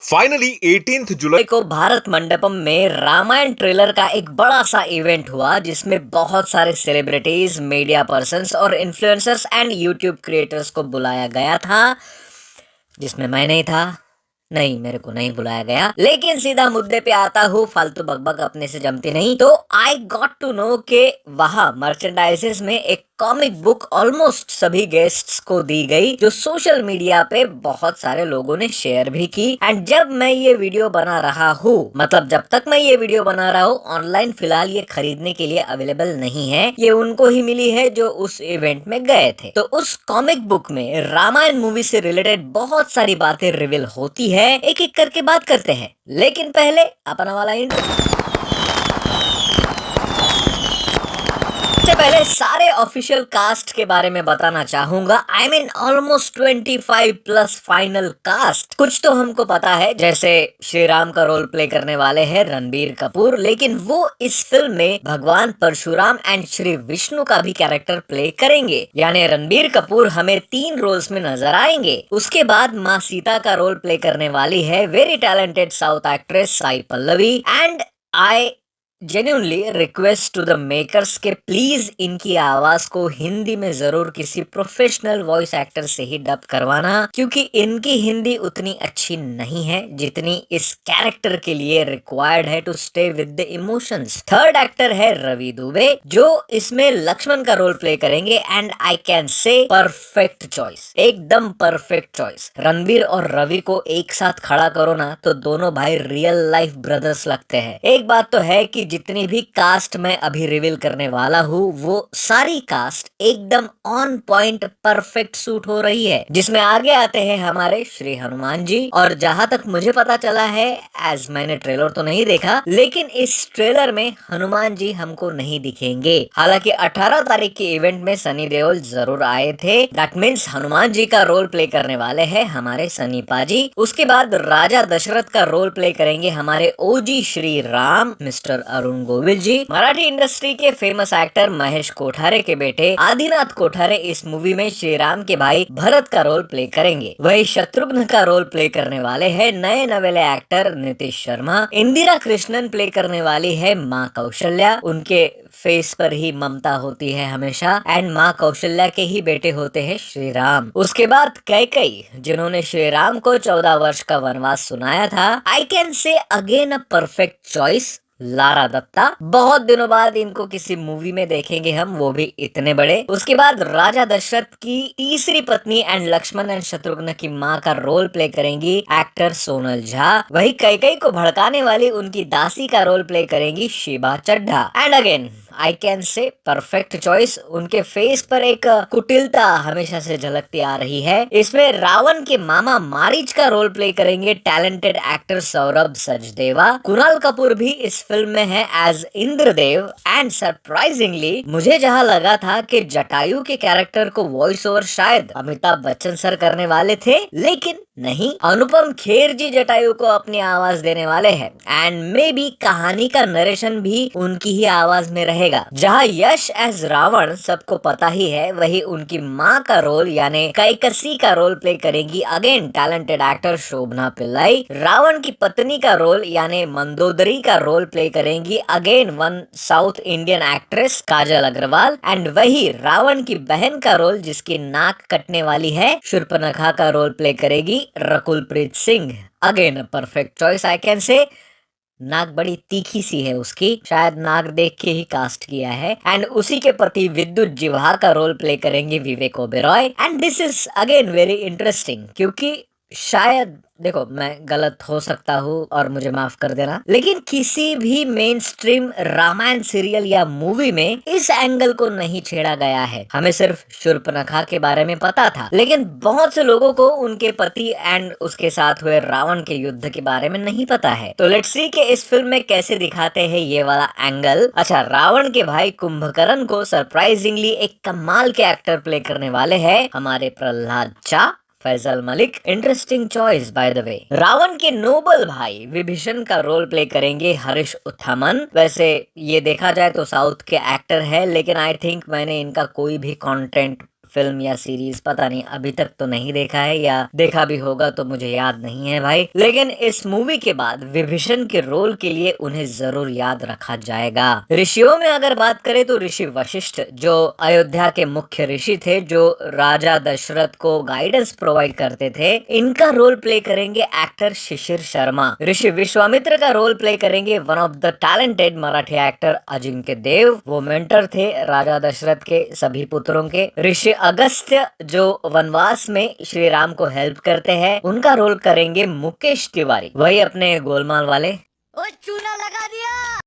Finally 18 जुलाई को भारत मंडपम में Ramayan trailer का एक बड़ा सा इवेंट हुआ जिसमें बहुत सारे सेलिब्रिटीज, मीडिया पर्संस और इन्फ्लुएंसर्स एंड यूट्यूब क्रिएटर्स को बुलाया गया था, जिसमें मैं नहीं था। नहीं, मेरे को नहीं बुलाया गया। लेकिन सीधा मुद्दे पे आता हूँ, फालतू बकबक अपने से जमती नहीं। तो आई गॉट टू नो के वहाँ मर्चेंडाइजेस में एक कॉमिक बुक ऑलमोस्ट सभी गेस्ट्स को दी गई, जो सोशल मीडिया पे बहुत सारे लोगों ने शेयर भी की। एंड जब मैं ये वीडियो बना रहा हूँ, मतलब जब तक मैं ये वीडियो बना रहा हूँ, ऑनलाइन फिलहाल ये खरीदने के लिए अवेलेबल नहीं है। ये उनको ही मिली है जो उस इवेंट में गए थे। तो उस कॉमिक बुक में रामायण मूवी से रिलेटेड बहुत सारी बातें रिवील होती है। एक एक करके बात करते हैं, लेकिन पहले अपना वाला इंट्रो। सबसे पहले सारे ऑफिशियल कास्ट के बारे में बताना चाहूंगा। I mean almost 25 plus final cast. कुछ तो हमको पता है, जैसे श्री राम का रोल प्ले करने वाले हैं रणबीर कपूर, लेकिन वो इस फिल्म में भगवान परशुराम एंड श्री विष्णु का भी कैरेक्टर प्ले करेंगे। यानी रणबीर कपूर हमें 3 रोल्स में नजर आएंगे। उसके बाद माँ सीता का रोल प्ले करने वाली है very talented south actress Sai Pallavi. And I genuinely request to the makers के प्लीज इनकी आवाज को हिंदी में जरूर किसी प्रोफेशनल वॉइस एक्टर से ही डब करवाना, क्योंकि इनकी हिंदी उतनी अच्छी नहीं है जितनी इस कैरेक्टर के लिए रिक्वायर्ड है to stay with the emotions. Third actor है रवि दुबे, जो इसमें लक्ष्मण का रोल प्ले करेंगे। And I can say perfect choice, एकदम परफेक्ट चॉइस। रणबीर और रवि को एक साथ खड़ा करो ना तो दोनों भाई रियल लाइफ ब्रदर्स लगते हैं। एक बात तो है कि जितनी भी कास्ट मैं अभी रिवील करने वाला हूँ, वो सारी कास्ट एकदम ऑन पॉइंट परफेक्ट सूट हो रही है। जिसमें आगे आते हैं हमारे श्री हनुमान जी। और जहां तक मुझे पता चला है, एज मैंने ट्रेलर तो नहीं देखा, लेकिन इस ट्रेलर में हनुमान जी हमको नहीं दिखेंगे। हालांकि 18 तारीख के इवेंट में सनी देओल जरूर आए थे। दैट मीन्स हनुमान जी का रोल प्ले करने वाले हैं हमारे सनी पाजी। उसके बाद राजा दशरथ का रोल प्ले करेंगे हमारे ओजी श्री राम मिस्टर अरुण गोविल जी। मराठी इंडस्ट्री के फेमस एक्टर महेश कोठारे के बेटे आदिनाथ कोठारे इस मूवी में श्री राम के भाई भरत का रोल प्ले करेंगे। वही शत्रुघ्न का रोल प्ले करने वाले हैं नए नवेले एक्टर नीतीश शर्मा। इंदिरा कृष्णन प्ले करने वाली है माँ कौशल्या। उनके फेस पर ही ममता होती है हमेशा। एंड माँ कौशल्या के ही बेटे होते हैं श्री राम। उसके बाद कैकेयी, जिन्होंने श्री राम को 14 वर्ष का वनवास सुनाया था। I can say again a perfect choice, Lara Dutta. बहुत दिनों बाद इनको किसी मूवी में देखेंगे हम, वो भी इतने बड़े। उसके बाद राजा दशरथ की तीसरी पत्नी एंड लक्ष्मण एंड शत्रुघ्न की माँ का रोल प्ले करेंगी एक्टर सोनल झा। वही कैकेयी को भड़काने वाली उनकी दासी का रोल प्ले करेंगी Shiba Chadha. And again I can say perfect choice. उनके फेस पर एक कुटिलता हमेशा से झलकती आ रही है। इसमें रावण के मामा मारीच का रोल प्ले करेंगे टैलेंटेड एक्टर सौरभ सचदेवा। कुणाल कपूर भी इस फिल्म में है एज इंद्रदेव। एंड सरप्राइजिंगली मुझे जहां लगा था कि जटायु के कैरेक्टर को वॉइस ओवर शायद अमिताभ बच्चन सर करने वाले थे, लेकिन नहीं, अनुपम खेर जी जटायु को अपनी आवाज देने वाले हैं। एंड मे बी कहानी का नरेशन भी उनकी ही आवाज में रहेगा। जहां यश एज रावण सबको पता ही है, वही उनकी माँ का रोल यानी कैकसी का रोल प्ले करेंगी again talented actor Shobhana Pillai. Ravan की पत्नी का रोल यानी मंदोदरी का रोल प्ले करेंगी again one south Indian actress Kajal Aggarwal. And वही रावण की बहन का रोल, जिसकी नाक कटने वाली है, शूर्पणखा का रोल प्ले करेगी Rakul Preet Singh. Again perfect choice I can से। नाक बड़ी तीखी सी है उसकी, शायद नाक देख के ही कास्ट किया है। एंड उसी के पति विद्युत जिवा का रोल प्ले करेंगे Vivek Oberoi. And this is again very interesting, क्योंकि शायद, देखो मैं गलत हो सकता हूँ और मुझे माफ कर देना, लेकिन किसी भी मेन स्ट्रीम रामायण सीरियल या मूवी में इस एंगल को नहीं छेड़ा गया है। हमें सिर्फ शूर्पणखा के बारे में पता था, लेकिन बहुत से लोगों को उनके पति एंड उसके साथ हुए रावण के युद्ध के बारे में नहीं पता है। तो लेट्स सी कि इस फिल्म में कैसे दिखाते हैं ये वाला एंगल। अच्छा, रावण के भाई कुंभकर्ण को सरप्राइजिंगली एक कमाल के एक्टर प्ले करने वाले हैं हमारे प्रहलाद चा, Faisal Malik. Interesting choice by the way. Ravan के नोबल भाई विभीषण का रोल प्ले करेंगे हरीश उत्थामन। वैसे ये देखा जाए तो साउथ के एक्टर है, लेकिन आई थिंक मैंने इनका कोई भी कंटेंट फिल्म या सीरीज पता नहीं, अभी तक तो नहीं देखा है, या देखा भी होगा तो मुझे याद नहीं है भाई। लेकिन इस मूवी के बाद विभीषण के रोल के लिए उन्हें जरूर याद रखा जाएगा। ऋषियों में अगर बात करें तो ऋषि वशिष्ठ जो अयोध्या के मुख्य ऋषि थे, जो राजा दशरथ को गाइडेंस प्रोवाइड करते थे, इनका रोल प्ले करेंगे एक्टर शिशिर शर्मा। ऋषि विश्वामित्र का रोल प्ले करेंगे one of the talented Marathi actor Ajinkya Dev, वो मेंटर थे राजा दशरथ के सभी पुत्रों के। ऋषि अगस्त्य जो वनवास में श्री राम को हेल्प करते हैं, उनका रोल करेंगे मुकेश तिवारी, वही अपने गोलमाल वाले। ओ चूना लगा दिया।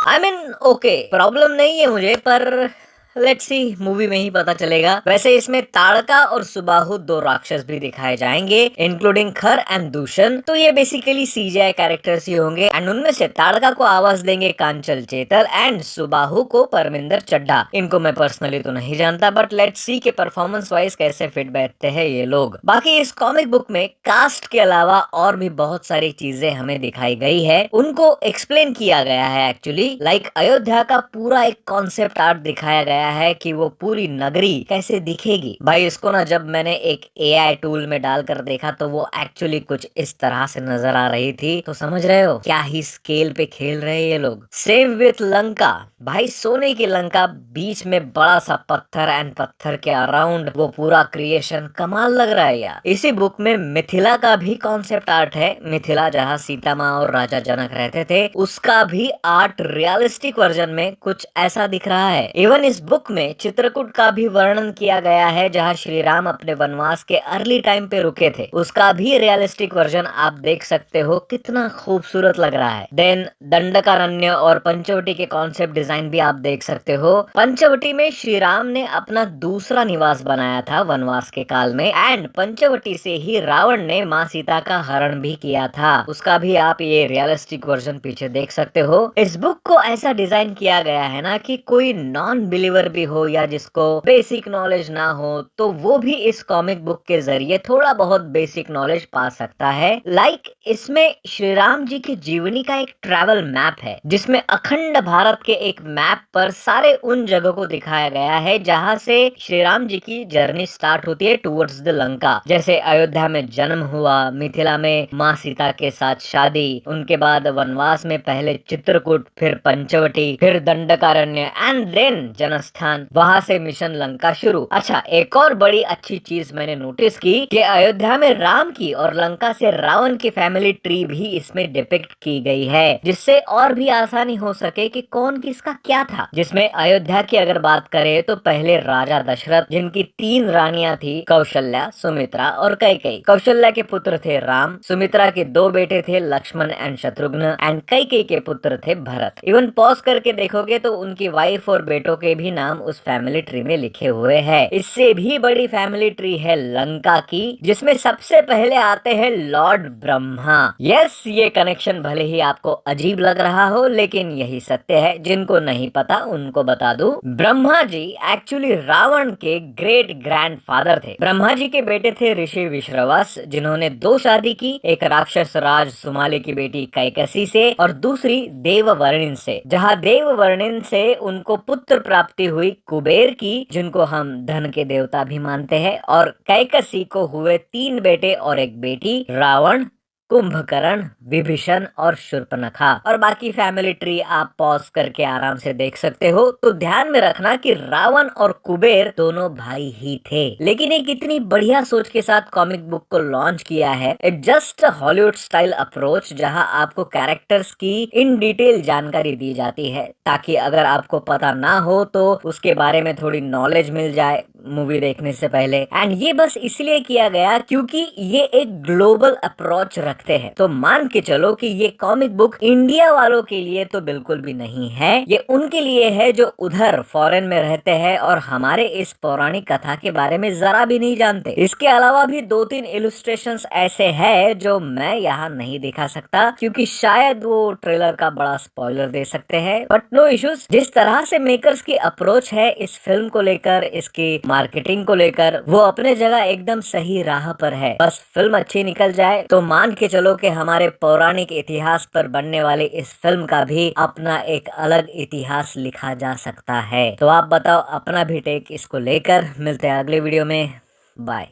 आई मीन ओके, प्रॉब्लम नहीं है मुझे, पर लेट्स सी, मूवी में ही पता चलेगा। वैसे इसमें ताड़का और सुबाहु दो राक्षस भी दिखाए जाएंगे, इंक्लूडिंग खर एंड दूषण। तो ये बेसिकली सीजीआई कैरेक्टर्स ही होंगे, एंड उनमें से ताड़का को आवाज देंगे कांचल चेतर एंड सुबाहु को परमिंदर चड्ढा। इनको मैं पर्सनली तो नहीं जानता, बट लेट्स सी के परफॉर्मेंस वाइज कैसे फिट बैठते हैं ये लोग। बाकी इस कॉमिक बुक में कास्ट के अलावा और भी बहुत सारी चीजें हमें दिखाई गई है, उनको एक्सप्लेन किया गया है एक्चुअली। लाइक अयोध्या का पूरा एक कॉन्सेप्ट आर्ट दिखाया गया है कि वो पूरी नगरी कैसे दिखेगी। भाई इसको ना जब मैंने एक एआई टूल में डालकर देखा तो वो एक्चुअली कुछ इस तरह से नजर आ रही थी। तो समझ रहे हो क्या ही स्केल पे खेल रहे हैं ये लोग। सेम विथ लंका, भाई सोने की लंका, बीच में बड़ा सा पत्थर एंड पत्थर के अराउंड वो पूरा क्रिएशन कमाल लग रहा है यार। इसी बुक में मिथिला का भी कॉन्सेप्ट आर्ट है। मिथिला जहाँ सीता माँ और राजा जनक रहते थे, उसका भी आर्ट रियलिस्टिक वर्जन में कुछ ऐसा दिख रहा है। इवन इस बुक में चित्रकूट का भी वर्णन किया गया है, जहाँ श्री राम अपने वनवास के अर्ली टाइम पे रुके थे, उसका भी रियलिस्टिक वर्जन आप देख सकते हो, कितना खूबसूरत लग रहा है। देन दंडकारण्य और पंचवटी के कॉन्सेप्ट डिजाइन भी आप देख सकते हो। पंचवटी में श्री राम ने अपना दूसरा निवास बनाया था वनवास के काल में, एंड पंचवटी से ही रावण ने माँ सीता का हरण भी किया था, उसका भी आप ये रियलिस्टिक वर्जन पीछे देख सकते हो। इस बुक को ऐसा डिजाइन किया गया है ना कि कोई नॉन बिलीवर भी हो या जिसको बेसिक नॉलेज ना हो, तो वो भी इस कॉमिक बुक के जरिए थोड़ा बहुत बेसिक नॉलेज पा सकता है। लाइक इसमें श्री राम जी की जीवनी का एक ट्रैवल मैप है, जिसमें अखंड भारत के एक मैप पर सारे उन जगह को दिखाया गया है जहाँ से श्री राम जी की जर्नी स्टार्ट होती है टूवर्ड्स द लंका। जैसे अयोध्या में जन्म हुआ, मिथिला में माँ सीता के साथ शादी, उनके बाद वनवास में पहले चित्रकूट, फिर पंचवटी, फिर दंडकारण्य एंड देन जनस्थान, वहां से मिशन लंका शुरू। अच्छा, एक और बड़ी अच्छी चीज मैंने नोटिस की कि अयोध्या में राम की और लंका से रावण की फैमिली ट्री भी इसमें डिपिक्ट की गई है, जिससे और भी आसानी हो सके कि कौन किसका क्या था। जिसमें अयोध्या की अगर बात करें तो पहले राजा दशरथ, जिनकी 3 रानियां थी, कौशल्या, सुमित्रा और कैकेयी। कौशल्या के पुत्र थे राम, सुमित्रा के 2 बेटे थे लक्ष्मण एंड शत्रुघ्न, एंड कैकेयी के पुत्र थे भरत। इवन पॉज करके देखोगे तो उनकी वाइफ और बेटों के भी नाम उस फैमिली ट्री में लिखे हुए हैं। इससे भी बड़ी फैमिली ट्री है लंका की, जिसमें सबसे पहले आते हैं लॉर्ड ब्रह्मा। यस, ये कनेक्शन भले ही आपको अजीब लग रहा हो, लेकिन यही सत्य है। जिनको नहीं पता उनको बता दूं, ब्रह्मा जी एक्चुअली रावण के ग्रेट ग्रैंडफादर थे। ब्रह्मा जी के बेटे थे ऋषि विश्रवस, जिन्होंने 2 शादी की, एक राक्षस राज सुमाली की बेटी कैकसी से और दूसरी देववर्णिन से। जहाँ देववर्णिन से उनको पुत्र प्राप्ति हुई कुबेर की, जिनको हम धन के देवता भी मानते हैं, और कैकसी को हुए 3 बेटे और एक बेटी, रावण, कुंभकर्ण, विभीषण और शूर्पणखा। और बाकी फैमिली ट्री आप पॉज करके आराम से देख सकते हो। तो ध्यान में रखना कि रावण और कुबेर दोनों भाई ही थे। लेकिन एक इतनी बढ़िया सोच के साथ कॉमिक बुक को लॉन्च किया है, it just Hollywood style approach, जहां आपको कैरेक्टर्स की इन डिटेल जानकारी दी जाती है, ताकि अगर आपको पता ना हो तो उसके बारे में थोड़ी नॉलेज मिल जाए मूवी देखने से पहले। एंड ये बस इसलिए किया गया क्योंकि ये एक ग्लोबल अप्रोच रखते हैं। तो मान के चलो कि ये कॉमिक बुक इंडिया वालों के लिए तो बिल्कुल भी नहीं है, ये उनके लिए है जो उधर फॉरेन में रहते हैं और हमारे इस पौराणिक कथा के बारे में जरा भी नहीं जानते। इसके अलावा भी 2-3 इलस्ट्रेशंस ऐसे हैं जो मैं यहाँ नहीं दिखा सकता, क्योंकि शायद वो ट्रेलर का बड़ा स्पॉइलर दे सकते हैं। बट नो इश्यूज, जिस तरह से मेकर्स की अप्रोच है इस फिल्म को लेकर, इसकी मार्केटिंग को लेकर, वो अपने जगह एकदम सही राह पर है। बस फिल्म अच्छी निकल जाए तो मान के के चलो कि हमारे पौराणिक इतिहास पर बनने वाली इस फिल्म का भी अपना एक अलग इतिहास लिखा जा सकता है। तो आप बताओ अपना भी टेक इसको लेकर। मिलते हैं अगले वीडियो में। बाय।